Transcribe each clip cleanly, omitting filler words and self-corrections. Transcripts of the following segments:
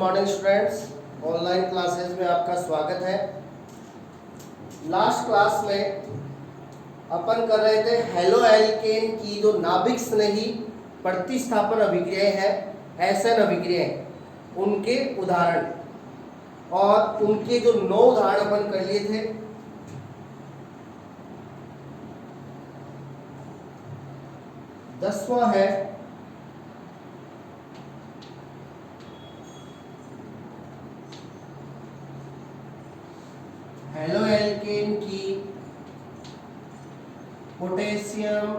Morning students, online classes में आपका स्वागत है। लास्ट क्लास में अपन कर रहे थे हेलो एल्केन की जो नाभिक स्नेही प्रतिस्थापन अभिक्रियाएं हैं, एसएन अभिक्रियाएं, उनके उदाहरण और उनके जो 9 उदाहरण अपन कर लिए थे। दसवां है हेलो एल्केन की पोटेशियम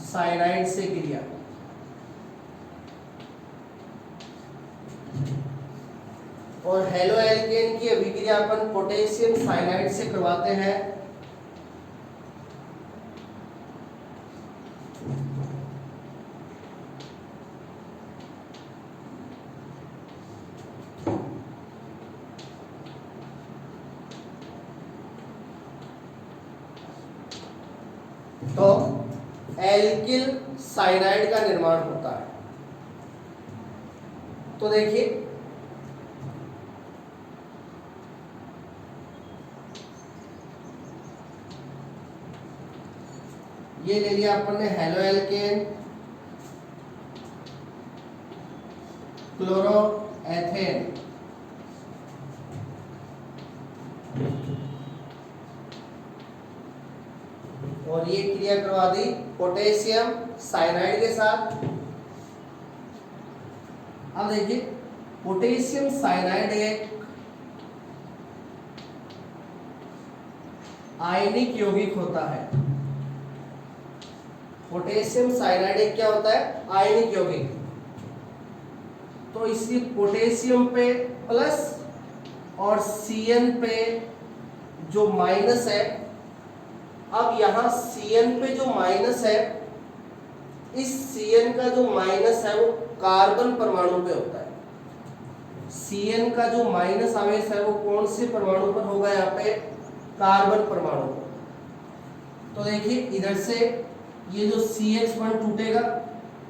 साइनाइड से क्रिया। और हेलो एल्केन की अभिक्रिया अपन पोटेशियम साइनाइड से करवाते हैं। तो एल्किल साइनाइड का निर्माण होता है। तो देखिए ये ले लिया अपन ने हेलो एल्केन, क्लोरोएथेन, और ये क्रिया करवा दी पोटेशियम साइनाइड के साथ। अब देखिए पोटेशियम साइनाइड एक आयनिक यौगिक होता है। पोटेशियम साइनाइड एक क्या होता है? आयनिक यौगिक। तो इसी पोटेशियम पे प्लस और Cn पे जो माइनस है, अब यहां Cn पे जो माइनस है, इस Cn का जो माइनस है वो कार्बन परमाणु पे होता है। Cn का जो माइनस आवेश है वो कौन से परमाणु पर होगा? यहाँ पे कार्बन परमाणु। तो देखिए इधर से ये जो CH बंध टूटेगा,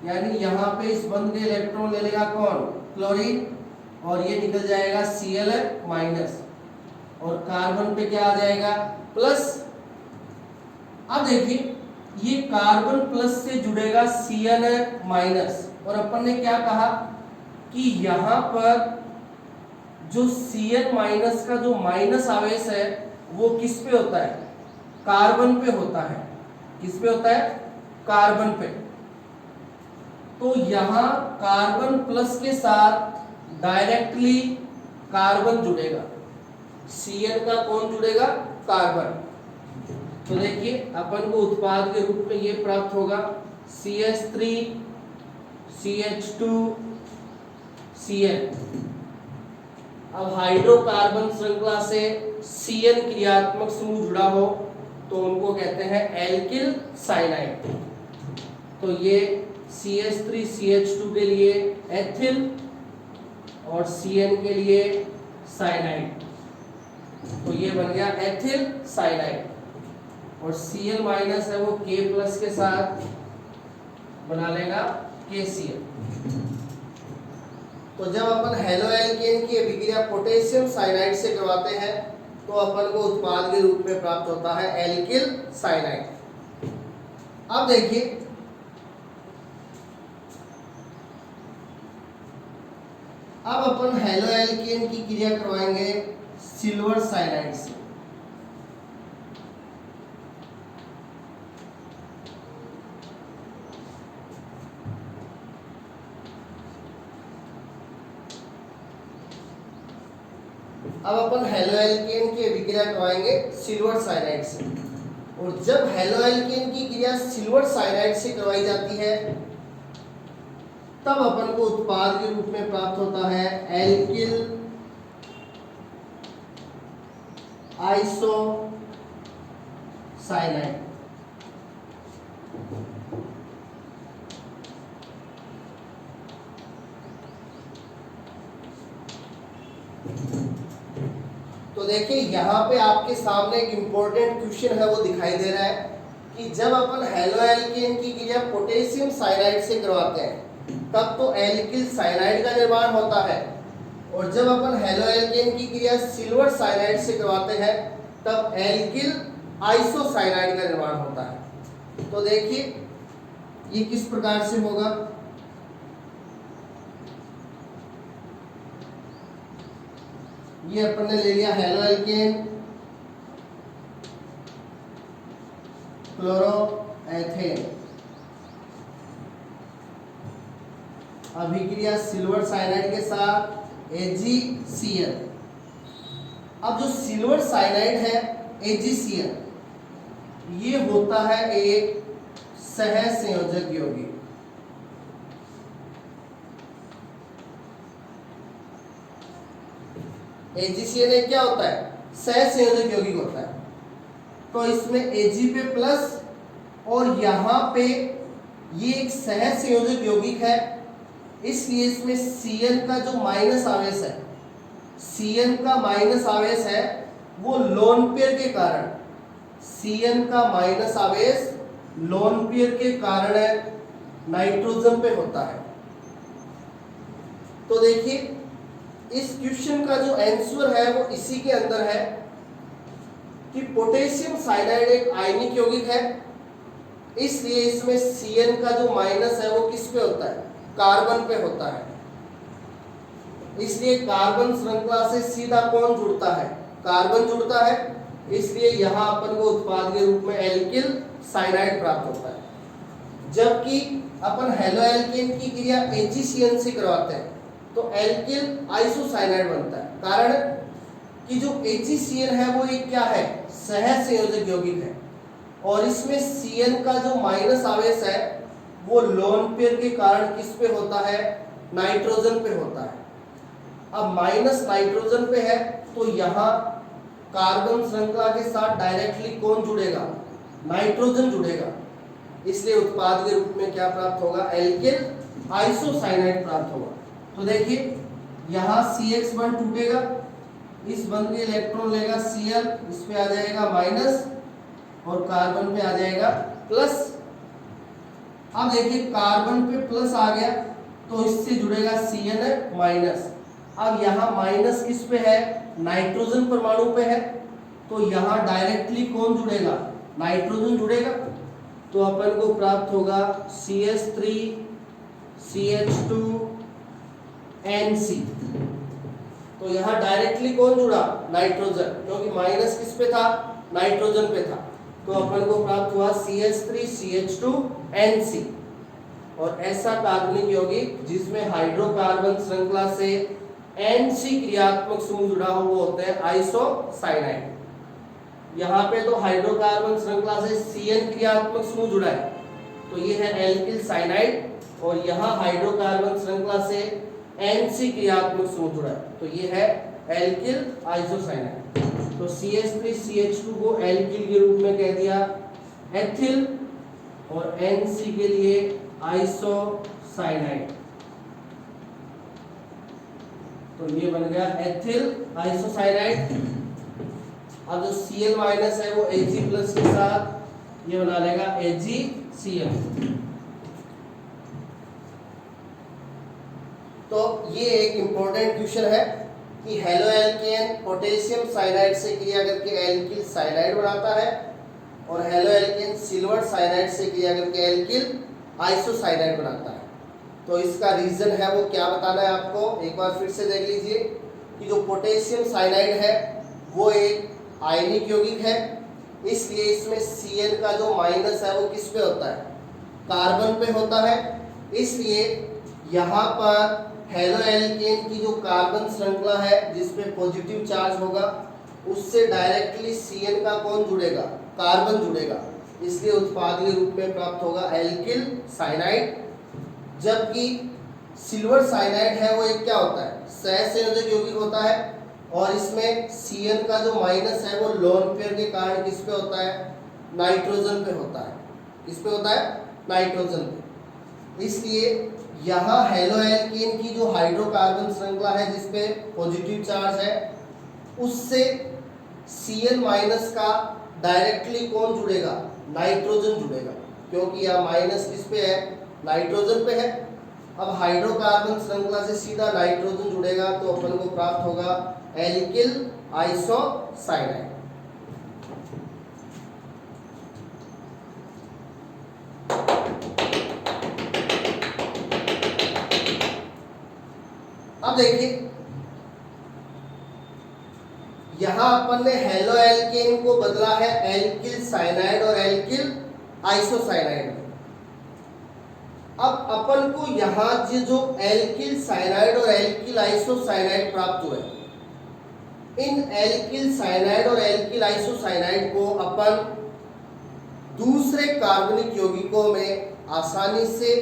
यानी यहाँ पे इस बंध के इलेक्ट्रॉन ले लेगा कौन? क्लोरीन, और ये निकल जाएगा Cl माइनस, और कार्बन पे क्या आ जाएगा? प्लस। अब देखिए ये कार्बन प्लस से जुड़ेगा Cn माइनस, और अपन ने क्या कहा कि यहाँ पर जो Cn माइनस का जो माइनस आवेश है वो किस पे होता है? कार्बन पे होता है। किस पे होता है? कार्बन पे। तो यहाँ कार्बन प्लस के साथ डायरेक्टली कार्बन जुड़ेगा। Cn का कौन जुड़ेगा? कार्बन। तो देखिए अपन को उत्पाद के रूप में ये प्राप्त होगा CH3 CH2 Cn। अब हाइड्रोकार्बन श्रृंखला से Cn क्रियात्मक समूह जुड़ा हो तो उनको कहते हैं एल्किल साइनाइड। तो ये CH3 CH2 के लिए एथिल और Cn के लिए साइनाइड। तो ये बन गया एथिल साइनाइड। और Cl माइनस है वो K प्लस के साथ बना लेगा KCl। तो जब अपन हेलो एल्केन की अभिक्रिया पोटेशियम साइनाइड से करवाते हैं तो अपन को उत्पाद के रूप में प्राप्त होता है एल्किल साइनाइड। अब देखिए अब अपन हेलो एल्केन की क्रिया करवाएंगे सिल्वर साइनाइड से। अब अपन हेलो एल्केन की अभिक्रिया करवाएंगे सिल्वर साइनाइड से। और जब हेलो एल्केन की क्रिया सिल्वर साइनाइड से करवाई जाती है तब अपन को उत्पाद के रूप में प्राप्त होता है एल्किल आइसो साइनाइड। तो देखिए यहाँ पे आपके सामने एक इंपॉर्टेंट क्वेश्चन है वो दिखाई दे रहा है कि जब अपन हेलो एल्केन की क्रिया पोटेशियम साइनाइड से करवाते हैं तब तो एल्किल साइनाइड का निर्माण होता है, और जब अपन हेलो एल्केन की क्रिया सिल्वर साइनाइड से करवाते हैं तब एल्किल आइसोसाइनाइड का निर्माण होता है। तो देखिए ये किस प्रकार से होगा। ये अपन ने ले लिया हेलो एल्केन, क्लोरोएथेन, अभिक्रिया सिल्वर साइनाइड के साथ AgCl। अब जो सिल्वर साइनाइड है AgCl, ये होता है एक सहसंयोजक यौगिक। AgCl एक क्या होता है? सहसंयोजक यौगिक होता है। तो इसमें Ag पे प्लस और यहाँ पे ये एक सहसंयोजक यौगिक है, इसलिए इसमें Cn का जो माइनस आवेश है, Cn का माइनस आवेश है वो लोन पेयर के कारण, Cn का माइनस आवेश लोन पेयर के कारण नाइट्रोजन पे होता है। तो देखिए इस क्वेश्चन का जो आंसर है वो इसी के अंदर है कि पोटेशियम साइनाइड एक आयनिक यौगिक है, इसलिए इसमें Cn का जो माइनस है वो किस पे होता है? कार्बन पे होता है। इसलिए कार्बन श्रृंखला से सीधा कौन जुड़ता है? कार्बन जुड़ता है, इसलिए यहाँ अपन को उत्पाद के रूप में एल्किल साइनाइड प्राप्त होता है। जबकि अपन हेलो एल्केन की क्रिया AgCN से करवाते हैं तो एल्किल आइसोसाइनाइड बनता है। कारण कि जो AgCN है वो एक क्या है? सहसंयोजक यौगिक है, और इसमें Cn का जो माइनस आवेश है वो लोन पेयर के कारण किस पे होता है? नाइट्रोजन पे होता है। अब माइनस नाइट्रोजन पे है तो यहाँ कार्बन श्रृंखला के साथ डायरेक्टली कौन जुड़ेगा? नाइट्रोजन जुड़ेगा, इसलिए उत्पाद के रूप में क्या प्राप्त होगा? एल्किल आइसोसाइनाइड प्राप्त होगा। तो देखिए यहाँ CH बंध टूटेगा, इस बंध के इलेक्ट्रॉन लेगा Cl, इस पे आ जाएगा माइनस और कार्बन पे आ जाएगा प्लस। अब देखिए कार्बन पे प्लस आ गया तो इससे जुड़ेगा Cn माइनस। अब यहाँ माइनस किस पे है? नाइट्रोजन परमाणु पे है, तो यहाँ डायरेक्टली कौन जुड़ेगा? नाइट्रोजन जुड़ेगा। तो अपन को प्राप्त होगा CH3 CH2 NC। तो यहाँ डायरेक्टली कौन जुड़ा? नाइट्रोजन, क्योंकि माइनस किस पे था? नाइट्रोजन पे था। तो अपन को प्राप्त हुआ CH3 CH2 NC। और ऐसा कार्बनिक यौगिक जिसमें हाइड्रोकार्बन श्रृंखला से NC क्रियात्मक समूह जुड़ा हो वो होते हैं आइसोसाइनाइड। यहाँ पे तो हाइड्रोकार्बन श्रृंखला से Cn क्रियात्मक समूह जुड़ा है, तो ये है एल्किल साइनाइड, और यहाँ हाइड्रोकार्बन श्रृंखला से NC क्रियात्मक समूह जुड़ा है, तो ये है एल्किल आइसोसाइनाइड। तो CH3 CH2 को एल्किल के रूप में कह दिया एथिल, और NC के लिए आइसोसाइनाइड, तो ये बन गया एथिल आइसोसाइनाइड। अब जो Cl माइनस है वो Ag प्लस के साथ ये बना लेगा AgCl। तो ये एक इंपॉर्टेंट क्वेश्चन है कि हेलो एल्केन पोटेशियम साइनाइड से क्रिया करके एल्किल साइनाइड बनाता है, और हेलो एल्केन सिल्वर साइनाइड से क्रिया करके एल्किल आइसोसाइनाइड बनाता है। तो इसका रीजन है वो क्या बताना है आपको, एक बार फिर से देख लीजिए कि जो पोटेशियम साइनाइड है वो एक आयनिक यौगिक है, इसलिए इसमें Cn का जो माइनस है वो किस पे होता है? कार्बन पे होता है। इसलिए यहाँ पर हेलो एल्केन की जो कार्बन श्रृंखला है जिसपे पॉजिटिव चार्ज होगा उससे डायरेक्टली Cn का कौन जुड़ेगा? कार्बन जुड़ेगा, इसलिए उत्पाद के रूप में प्राप्त होगा एल्किल साइनाइड। जबकि सिल्वर साइनाइड है वो एक क्या होता है? सहसंयोजक यौगिक होता है, और इसमें Cn का जो माइनस है वो लोन पेयर के कारण किस पे होता है? नाइट्रोजन पे होता है। किस पे होता है? नाइट्रोजन पे। इसलिए यहाँ हेलो एल्केन की जो हाइड्रोकार्बन श्रृंखला है जिसपे पॉजिटिव चार्ज है उससे Cn माइनस का डायरेक्टली कौन जुड़ेगा? नाइट्रोजन जुड़ेगा, क्योंकि यहाँ माइनस किस पे है? नाइट्रोजन पे है। अब हाइड्रोकार्बन श्रृंखला से सीधा नाइट्रोजन जुड़ेगा तो अपन को प्राप्त होगा एल्किल आइसोसाइनाइड। अब देखिए यहां अपन ने हेलो एल्केन को बदला है एल्किल साइनाइड और एल्किल आइसोसाइनाइड में। अब अपन को यहां जो एल्किल साइनाइड और एल्किल आइसोसाइनाइड प्राप्त हुए, इन एल्किल साइनाइड और एल्किल आइसोसाइनाइड को अपन दूसरे कार्बनिक यौगिकों में आसानी से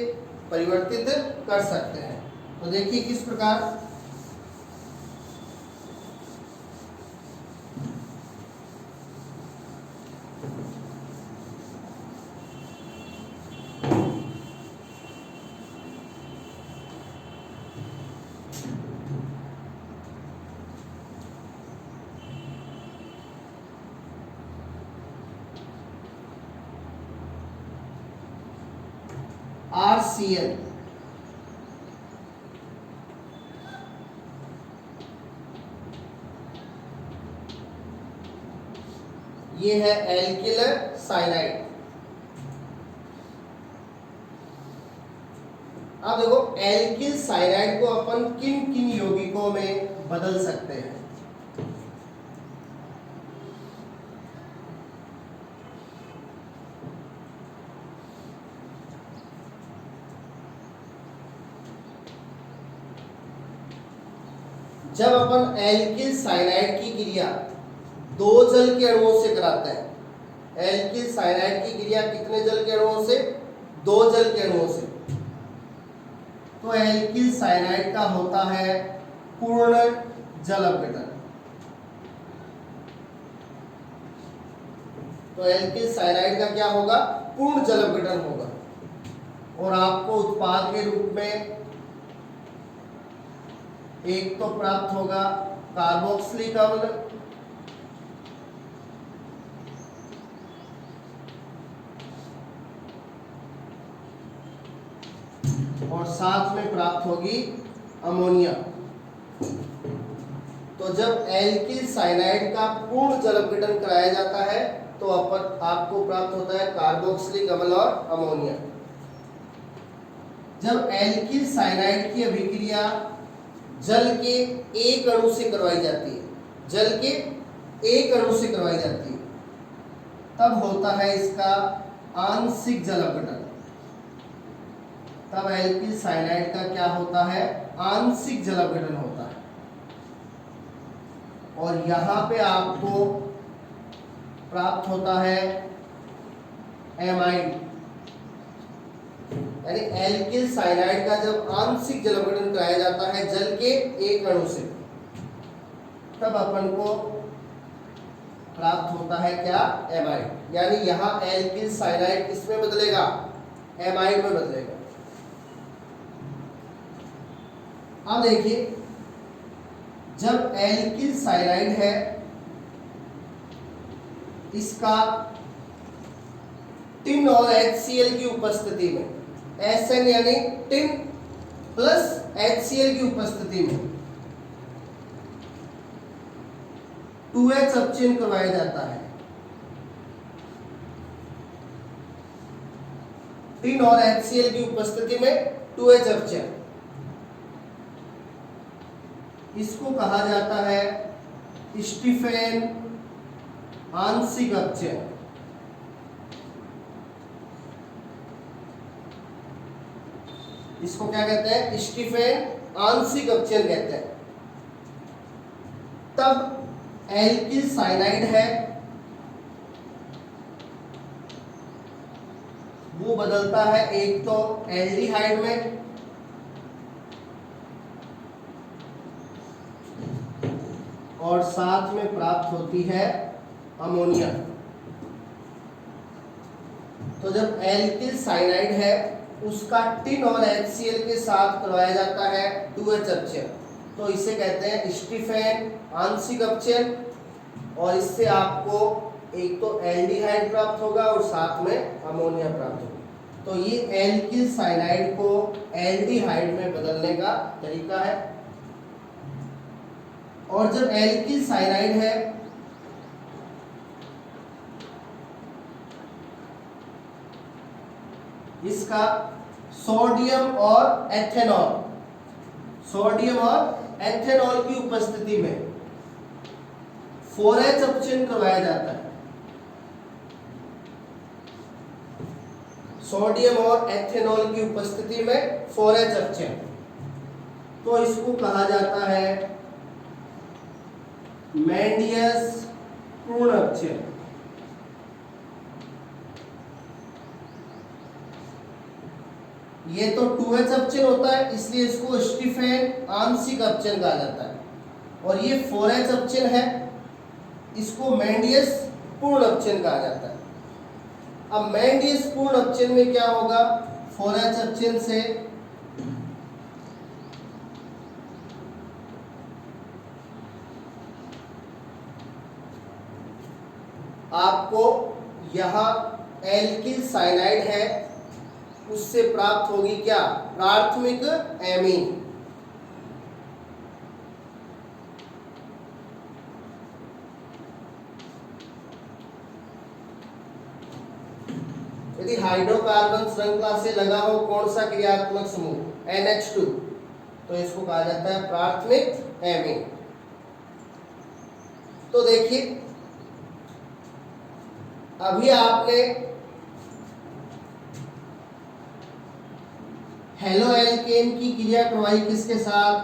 परिवर्तित कर सकते हैं। तो देखिए किस प्रकार। RCl ये है एल्किल साइनाइड। अब देखो एल्किल साइनाइड को अपन किन किन यौगिकों में बदल सकते हैं। जब अपन एल्किल साइनाइड की क्रिया दो जल के अणुओं से कराते हैं, एल्किल साइनाइड की क्रिया कितने जल के अणुओं से? दो जल के अणुओं से। तो एल्किल साइनाइड का होता है पूर्ण जल अपघटन। तो एल्किल साइनाइड का क्या होगा? पूर्ण जल अपघटन होगा। और आपको उत्पाद के रूप में एक तो प्राप्त होगा कार्बोक्सिलिक अम्ल, और साथ में प्राप्त होगी अमोनिया। तो जब एल्किल साइनाइड का पूर्ण जल अपघटन कराया जाता है तो आपको प्राप्त होता है कार्बोक्सिलिक अम्ल और अमोनिया। जब एल्किल साइनाइड की अभिक्रिया जल के एक अणु से करवाई जाती है, जल के एक अणु से करवाई जाती है, तब होता है इसका आंशिक जल अपघटन। तब एल्किल साइनाइड का क्या होता है? आंशिक जल अपघटन होता है। और यहां पे आपको प्राप्त होता है एमाइड। यानी एल्किल साइनाइड का जब आंशिक जल अपघटन कराया जाता है जल के एक अणु से, तब अपन को प्राप्त होता है क्या? एमाइड। यानी यहां एल्किल साइनाइड किसमें बदलेगा? एमाइड में बदलेगा। अब देखिए जब एल्किल साइनाइड है इसका टिन और HCl की उपस्थिति में, SN यानी टिन प्लस HCl की उपस्थिति में 2H अपचयन करवाया जाता है। टिन और HCl की उपस्थिति में 2H अपचयन, इसको कहा जाता है स्टीफेन आंशिक अपचयन। इसको क्या कहते हैं? स्टीफेन आंशिक अपचयन कहते हैं। तब एल्किल साइनाइड है वो बदलता है एक तो एल्डिहाइड में, और साथ में प्राप्त होती है अमोनिया। तो जब एल्किल साइनाइड है उसका टिन और HCl के साथ करवाया जाता है 2H अपचयन, तो इसे कहते हैं स्टीफेन आंशिक अपचयन। और इससे आपको एक तो एल्डिहाइड प्राप्त होगा और साथ में अमोनिया प्राप्त होगा। तो ये एल्किल साइनाइड को एल्डिहाइड में बदलने का तरीका है। और जब एल्किल साइनाइड है इसका सोडियम और एथेनॉल की उपस्थिति में 4H अपचयन करवाया जाता है। सोडियम और एथेनॉल की उपस्थिति में 4H अपचयन, तो इसको कहा जाता है मेंडियस पूर्ण अपचयन। ये तो 2H अपचयन होता है, इसलिए इसको स्टीफेन आंशिक अपचयन कहा जाता है। और ये 4H अपचयन है, इसको मेंडियस पूर्ण अपचयन कहा जाता है। अब मेंडियस पूर्ण अपचयन में क्या होगा, 4H अपचयन से आपको यहां एल्किल साइनाइड है उससे प्राप्त होगी क्या, प्राथमिक एमीन। यदि हाइड्रोकार्बन श्रृंखला से लगा हो कौन सा क्रियात्मक समूह NH2, तो इसको कहा जाता है प्राथमिक एमीन। तो देखिए अभी आपने हेलो एल्केन की क्रिया करवाई किसके साथ,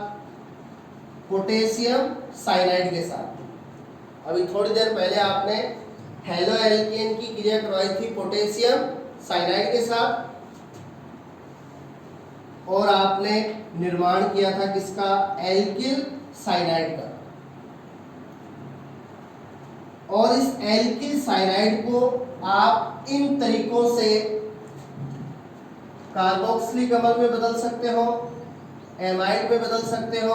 पोटेशियम साइनाइड के साथ। अभी थोड़ी देर पहले आपने हेलो एल्केन की क्रिया करवाई थी पोटेशियम साइनाइड के साथ, और आपने निर्माण किया था किसका, एल्किल साइनाइड का। और इस एल्किल साइनाइड को आप इन तरीकों से कार्बोक्सिलिक अम्ल में बदल सकते हो, एमाइड में बदल सकते हो,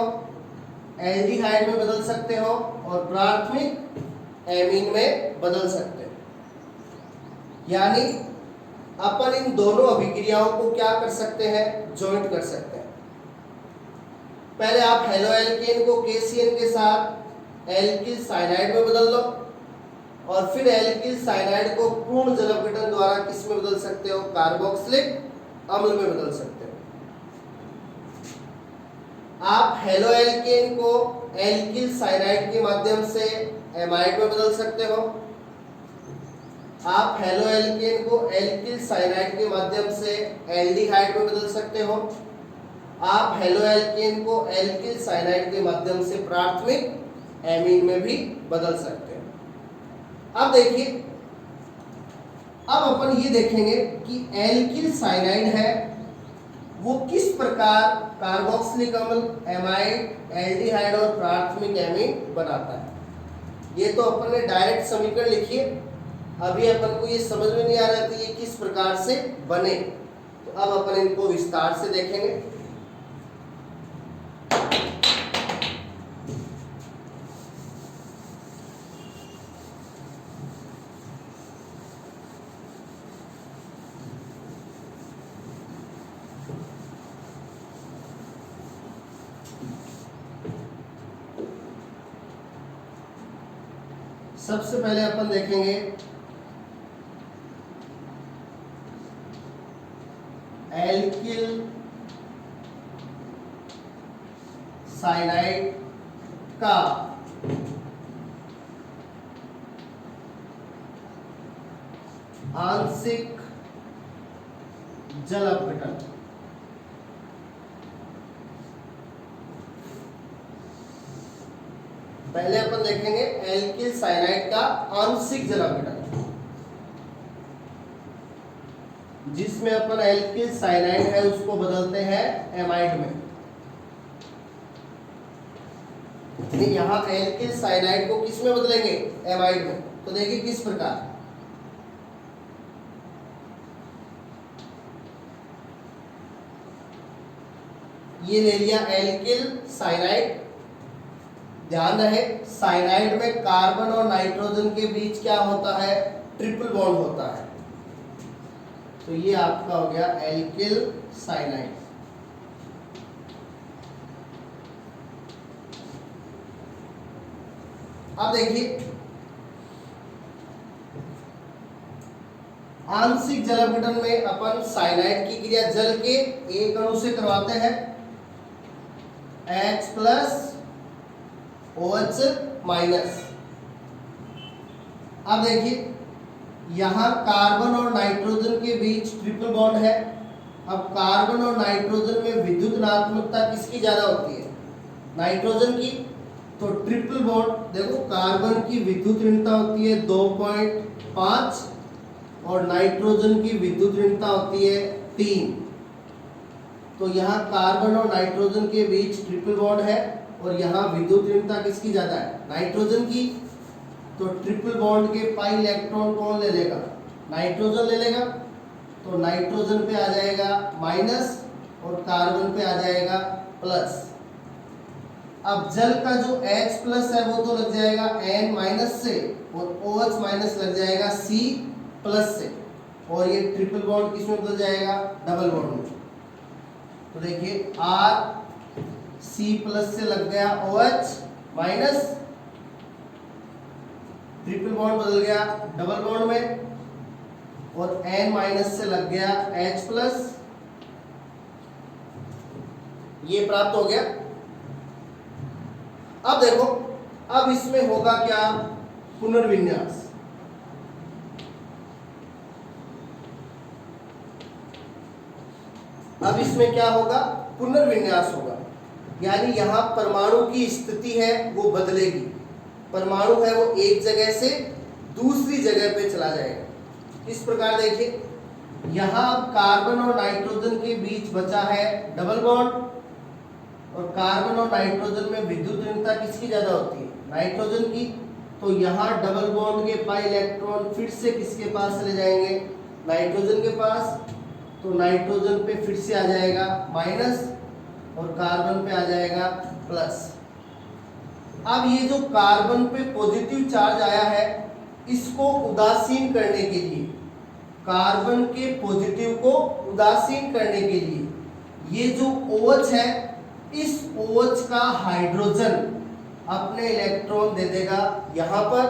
एल्डिहाइड में बदल सकते हो, और प्राथमिक एमीन में बदल सकते हो। यानी अपन इन दोनों अभिक्रियाओं को क्या कर सकते हैं, जॉइंट कर सकते हैं। पहले आप हेलो एल्केन को KCN के साथ एल्किल साइनाइड में बदल लो, और फिर एल्किल साइनाइड को पूर्ण जल अपघटन द्वारा किस में बदल सकते हो, कार्बोक्सिलिक अम्ल में बदल सकते हो। आप हेलो एल्केन को एल्किल साइनाइड के माध्यम से एमाइड में बदल सकते हो। आप हेलो एल्केन को एल्किल साइनाइड के माध्यम से एल्डिहाइड में बदल सकते हो। आप हेलो एल्केन को एल्किल साइनाइड के माध्यम से प्राथमिक एमीन में भी बदल सकते हो। अब देखिए, अब अपन ये देखेंगे कि एल्किल साइनाइड है वो किस प्रकार कार्बोक्सिलिक अम्ल, एमाइड, एल्डिहाइड और प्राथमिक एमीन बनाता है। ये तो अपन ने डायरेक्ट समीकरण लिखी है, अभी अपन को ये समझ में नहीं आ रहा था ये किस प्रकार से बने, तो अब अपन इनको विस्तार से देखेंगे। सबसे पहले अपन देखेंगे एल्किल साइनाइड का आंशिक जल अपघटन। पहले अपन देखेंगे एल्किल साइनाइड का आंशिक जल अपघटन, जिसमें अपन एल्किल साइनाइड है उसको बदलते हैं एमाइड में। यहां एल्किल साइनाइड को किस में बदलेंगे, एमाइड में। तो देखिए किस प्रकार, ये ले लिया एल्किल साइनाइड। ध्यान रहे साइनाइड में कार्बन और नाइट्रोजन के बीच क्या होता है, ट्रिपल बॉन्ड होता है। तो ये आपका हो गया एल्किल साइनाइड। अब देखिए आंशिक जल अपघटन में अपन साइनाइड की क्रिया जल के एक अणु से करवाते हैं H प्लस OH माइनस। अब देखिए यहां कार्बन और नाइट्रोजन के बीच ट्रिपल बॉन्ड है। अब कार्बन और नाइट्रोजन में विद्युत ऋणात्मकता किसकी ज्यादा होती है? नाइट्रोजन की। तो ट्रिपल बॉन्ड देखो, कार्बन की विद्युत ऋणता होती है 2.5 और नाइट्रोजन की विद्युत ऋणता होती है 3। तो यहाँ कार्बन और नाइट्रोजन के बीच ट्रिपल बॉन्ड है और यहाँ विद्युत ऋणता किसकी ज्यादा है? नाइट्रोजन की। तो ट्रिपल बॉन्ड के पाई इलेक्ट्रॉन कौन ले लेगा? नाइट्रोजन ले लेगा। तो नाइट्रोजन पे आ जाएगा माइनस और कार्बन पे आ जाएगा प्लस। अब जल का जो H प्लस है वो तो लग जाएगा N माइनस से और OH माइनस लग जाएगा C प्लस से, और ये ट्रिपल बॉन्ड किसमें बदल जाएगा? डबल बॉन्ड में। तो देखिए R C प्लस से लग गया OH माइनस, ट्रिपल बॉन्ड बदल गया डबल बॉन्ड में, और N माइनस से लग गया H प्लस। ये प्राप्त हो गया। अब देखो, अब इसमें होगा क्या? पुनर्विन्यास। अब इसमें क्या होगा? पुनर्विन्यास होगा, यानी यहां परमाणु की स्थिति है वो बदलेगी। परमाणु है वो एक जगह से दूसरी जगह पे चला जाएगा। इस प्रकार देखिए, यहां कार्बन और नाइट्रोजन के बीच बचा है डबल बॉन्ड, और कार्बन और नाइट्रोजन में विद्युत ऋणता किसकी ज्यादा होती है? नाइट्रोजन की। तो यहाँ डबल बॉन्ड के पाई इलेक्ट्रॉन फिर से किसके पास चले जाएंगे? नाइट्रोजन के पास। तो नाइट्रोजन पे फिर से आ जाएगा माइनस और कार्बन पे आ जाएगा प्लस। अब ये जो कार्बन पे पॉजिटिव चार्ज आया है, इसको उदासीन करने के लिए, कार्बन के पॉजिटिव को उदासीन करने के लिए, ये जो OH है, इस OH का हाइड्रोजन अपने इलेक्ट्रॉन दे देगा यहां पर,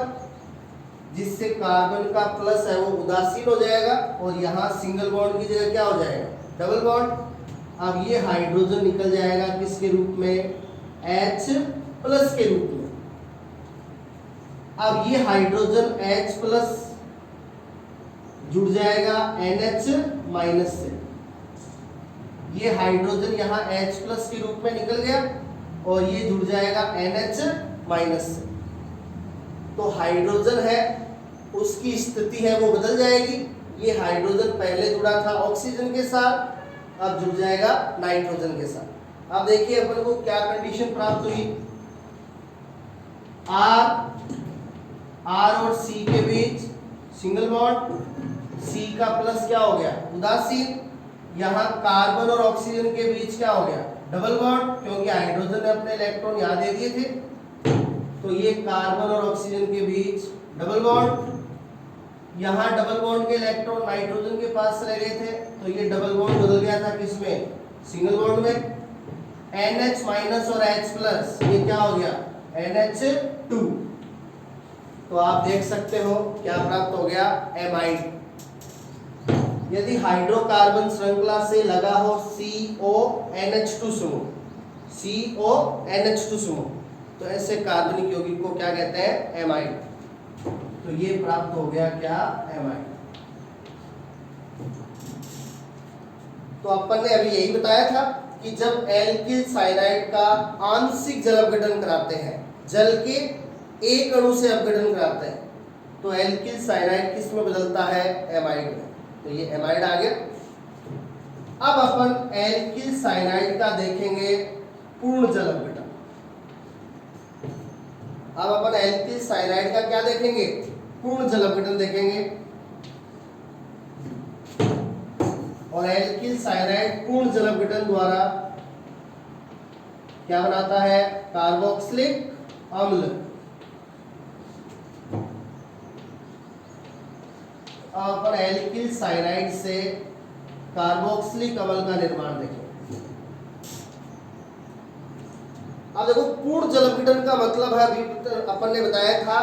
जिससे कार्बन का प्लस है वो उदासीन हो जाएगा और यहाँ सिंगल बॉन्ड की जगह क्या हो जाएगा? Double bond. अब ये हाइड्रोजन निकल जाएगा किसके रूप में? H प्लस के रूप में। अब ये हाइड्रोजन H प्लस जुड़ जाएगा NH माइनस से। ये हाइड्रोजन यहाँ H प्लस के रूप में निकल गया और ये जुड़ जाएगा NH माइनस से। तो हाइड्रोजन है उसकी स्थिति है वो बदल जाएगी। ये हाइड्रोजन पहले जुड़ा था ऑक्सीजन के साथ, अब जुड़ जाएगा नाइट्रोजन के साथ। अब देखिए अपन को क्या कंडीशन प्राप्त हुई? R और C के बीच सिंगल बॉन्ड, C का प्लस क्या हो गया? उदासीन। यहाँ कार्बन और ऑक्सीजन के बीच क्या हो गया? डबल बॉन्ड, क्योंकि हाइड्रोजन ने अपने इलेक्ट्रॉन यहाँ दे दिए थे। तो ये कार्बन और ऑक्सीजन के बीच डबल बॉन्ड। यहाँ डबल बॉन्ड के इलेक्ट्रॉन नाइट्रोजन के पास चले गए थे, तो ये डबल बॉन्ड बदल गया था किसमें? सिंगल बॉन्ड में। NH माइनस और H प्लस, ये क्या हो गया? NH2। तो आप देख सकते हो क्या प्राप्त हो गया? एमाइड। यदि हाइड्रोकार्बन श्रृंखला से लगा हो CONH2 समूह, CONH2 समूह, तो ऐसे कार्बनिक यौगिक को क्या कहते हैं? एमाइड। तो ये प्राप्त हो गया क्या? एमाइड। तो अपन ने अभी यही बताया था कि जब एल्किल साइनाइड का आंशिक जल अपघटन कराते हैं, जल के एक अणु से अपघटन कराते हैं, तो एल्किल साइनाइड किस में बदलता है? एमाइड में। तो ये एमाइड आ गया। अब अपन एल्किल साइनाइड का देखेंगे पूर्ण जल अपघटन। अब अपन एल्किल साइनाइड का क्या देखेंगे? पूर्ण जल अपघटन देखेंगे। और एल्किल साइनाइड पूर्ण जल अपघटन द्वारा क्या बनाता है? कार्बोक्सिलिक अम्ल। अपन एल्किल साइनाइड से कार्बोक्सिलिक अम्ल का निर्माण देखें। अब देखो पूर्ण जल अपघटन का मतलब है, अभी अपन ने बताया था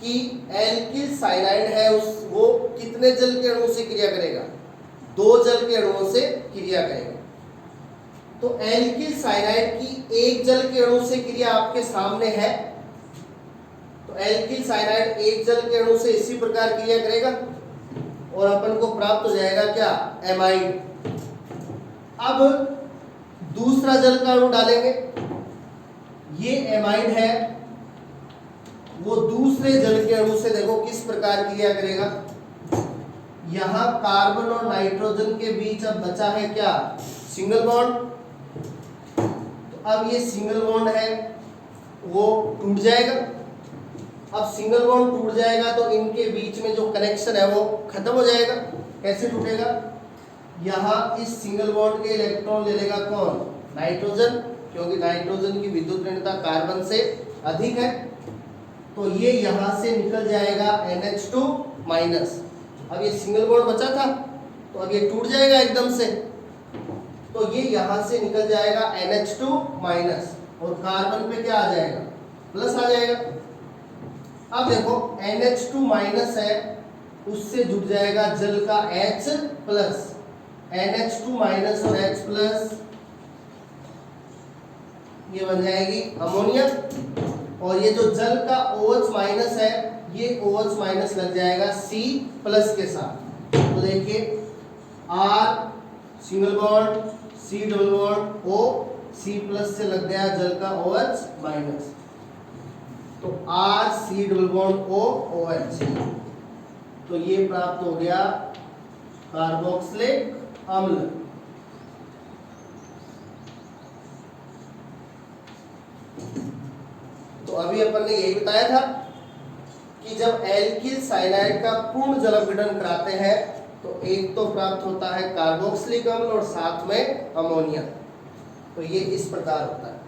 कि एल्किल साइनाइड है वो कितने जल के अणुओं से क्रिया करेगा? 2 जल के अणुओं से क्रिया करेगा। तो एल्किल साइनाइड की 1 जल के अणु से क्रिया आपके सामने है। तो एल्किल साइनाइड 1 जल के अणु से इसी प्रकार क्रिया करेगा और अपन को प्राप्त हो जाएगा क्या? एमाइड। अब दूसरा जल का अणु डालेंगे, ये एमाइड है, वो दूसरे जल के अणु से देखो किस प्रकार क्रिया करेगा। यहां कार्बन और नाइट्रोजन के बीच अब बचा है क्या? Single bond. तो अब ये सिंगल बॉन्ड है वो टूट जाएगा। अब सिंगल बॉन्ड टूट जाएगा तो इनके बीच में जो कनेक्शन है वो खत्म हो जाएगा। कैसे टूटेगा? यहाँ इस सिंगल बॉन्ड के इलेक्ट्रॉन ले लेगा कौन? नाइट्रोजन, क्योंकि नाइट्रोजन की विद्युत ऋणता कार्बन से अधिक है। तो ये यहाँ से निकल जाएगा NH2 माइनस। अब ये सिंगल बॉन्ड बचा था तो अब ये टूट जाएगा एकदम से, तो ये यहाँ से निकल जाएगा NH2 माइनस और कार्बन पे क्या आ जाएगा? प्लस आ जाएगा। अब देखो NH2 माइनस है, उससे जुड़ जाएगा जल का H प्लस। NH2 माइनस और H प्लस ये बन जाएगी अमोनिया। और ये जो जल का OH माइनस है, ये OH माइनस लग जाएगा C प्लस के साथ। तो देखिए R single bond, C double bond, O, C plus से लग गया जल का OH माइनस। तो R C double bond O OH, तो ये प्राप्त हो गया कार्बोक्सिलिक अम्ल। तो अभी अपन ने यही बताया था कि जब एल्किल साइनाइड का पूर्ण जल अपघटन कराते हैं तो एक तो प्राप्त होता है कार्बोक्सिलिक अम्ल और साथ में अमोनिया। तो ये इस प्रकार होता है।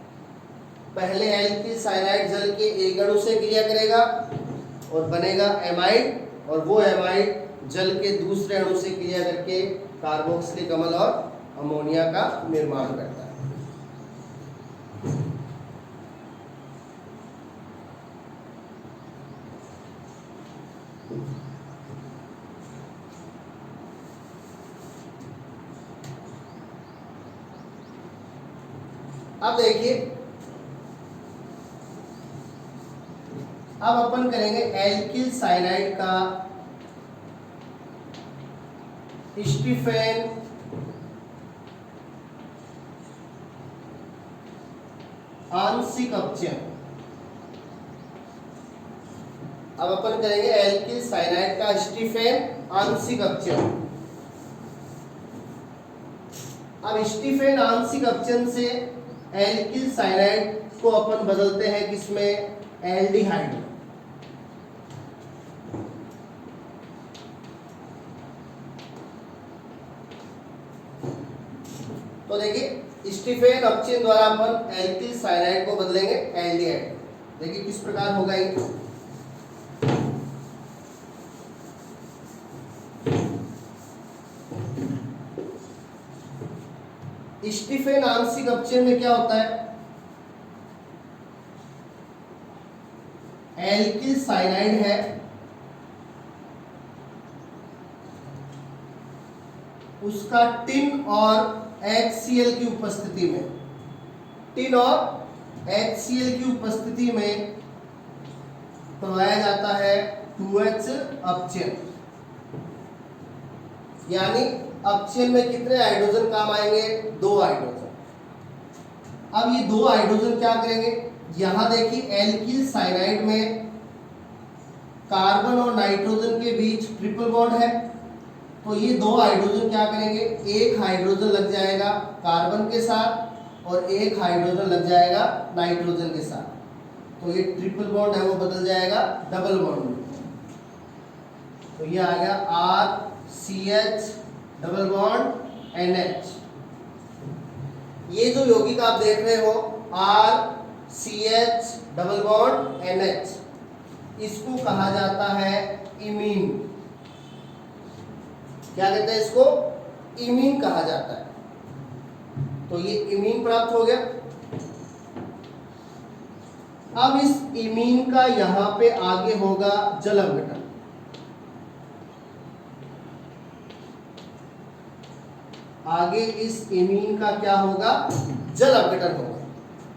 पहले एल्किल साइनाइड जल के एक अणु से क्रिया करेगा और बनेगा एमाइड, और वो एमाइड जल के दूसरे अणु से क्रिया करके कार्बोक्सिलिक अम्ल और अमोनिया का निर्माण करता है। अब देखिए, अब अपन करेंगे एल्किल साइनाइड का स्टीफेन आंशिक अपचयन। अब अपन करेंगे एल्किल साइनाइड का स्टीफेन आंशिक अपचयन। अब स्टीफेन आंशिक अपचयन से एल्किल साइनाइड को अपन बदलते हैं किसमें? एल्डिहाइड। तो देखिए स्टीफेन अपचयन द्वारा अपन एल्किल साइनाइड को बदलेंगे एल्डिहाइड। देखिए किस प्रकार होगा ये। स्टीफेन आंशिक अपचयन में क्या होता है? एल्किल साइनाइड है, उसका टिन और HCl की उपस्थिति में, टिन और HCl की उपस्थिति में करवाया जाता है 2H अपचयन। यानी अपचयन में कितने हाइड्रोजन काम आएंगे? 2 हाइड्रोजन। अब ये 2 हाइड्रोजन क्या करेंगे? यहां देखिए एल्किल साइनाइड में कार्बन और नाइट्रोजन के बीच ट्रिपल बॉन्ड है, तो ये 2 हाइड्रोजन क्या करेंगे? एक हाइड्रोजन लग जाएगा कार्बन के साथ और एक हाइड्रोजन लग जाएगा नाइट्रोजन के साथ। तो ये ट्रिपल बॉन्ड है वो बदल जाएगा डबल बॉन्ड में। तो ये आ गया RCH डबल बॉन्ड NH। ये जो यौगिक आप देख रहे हो RCH डबल बॉन्ड NH, इसको कहा जाता है इमीन। क्या कहते हैं इसको, इमीन कहा जाता है। तो ये इमीन प्राप्त हो गया। अब इस इमीन का यहां पे आगे होगा जल अपघटन। आगे इस इमीन का क्या होगा, जल अपघटन होगा,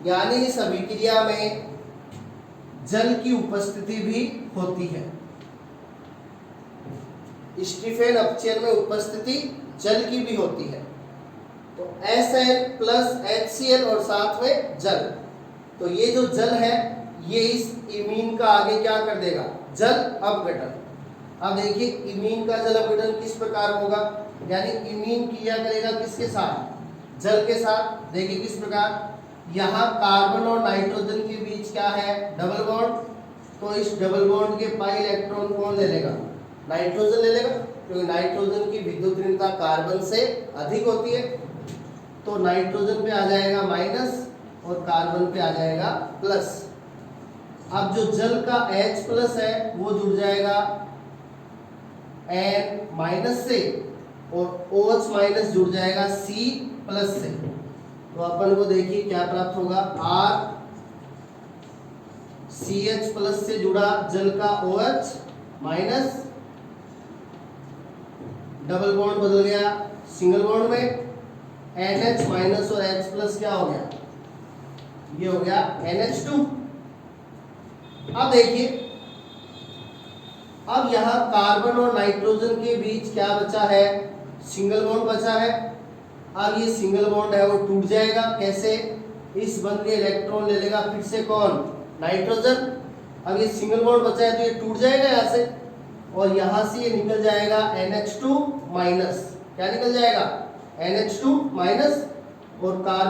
यानी इस अभिक्रिया में जल की उपस्थिति भी होती है। स्टीफेन अपचयन में उपस्थिति जल की भी होती है। तो SN प्लस HCl और साथ में जल, तो ये जो जल है ये इस इमीन का आगे क्या कर देगा, जल अपघटन। अब देखिए इमीन का जल अपघटन किस प्रकार होगा, यानी इमीन क्रिया करेगा किसके साथ, जल के साथ। देखिए किस प्रकार, यहाँ कार्बन और नाइट्रोजन के बीच क्या है, डबल बॉन्ड। तो इस डबल बॉन्ड के पाई इलेक्ट्रॉन कौन ले लेगा, नाइट्रोजन ले लेगा, क्योंकि नाइट्रोजन की विद्युत ऋणता कार्बन से अधिक होती है। तो नाइट्रोजन पे आ जाएगा माइनस और कार्बन पे आ जाएगा प्लस। अब जो जल का H प्लस है वो जुड़ जाएगा N माइनस से और OH माइनस जुड़ जाएगा C प्लस से। तो अपन को देखिए क्या प्राप्त होगा, R CH प्लस से जुड़ा जल का OH माइनस, डबल बॉन्ड बदल गया सिंगल बॉन्ड में, NH माइनस और H प्लस क्या हो गया, ये हो गया NH2। अब देखिए, अब यहाँ कार्बन और नाइट्रोजन के बीच क्या बचा है, सिंगल बॉन्ड बचा है। अब ये सिंगल बॉन्ड है वो टूट जाएगा, कैसे, इस बंद के इलेक्ट्रॉन ले लेगा फिर से कौन, नाइट्रोजन। अब ये सिंगल बॉन्ड बचा है तो ये टूट जाएगा यहाँ से, और यहाँ से ये निकल जाएगा NH2 माइनस, क्या निकल जाएगा, NH2 माइनस, और कार्बन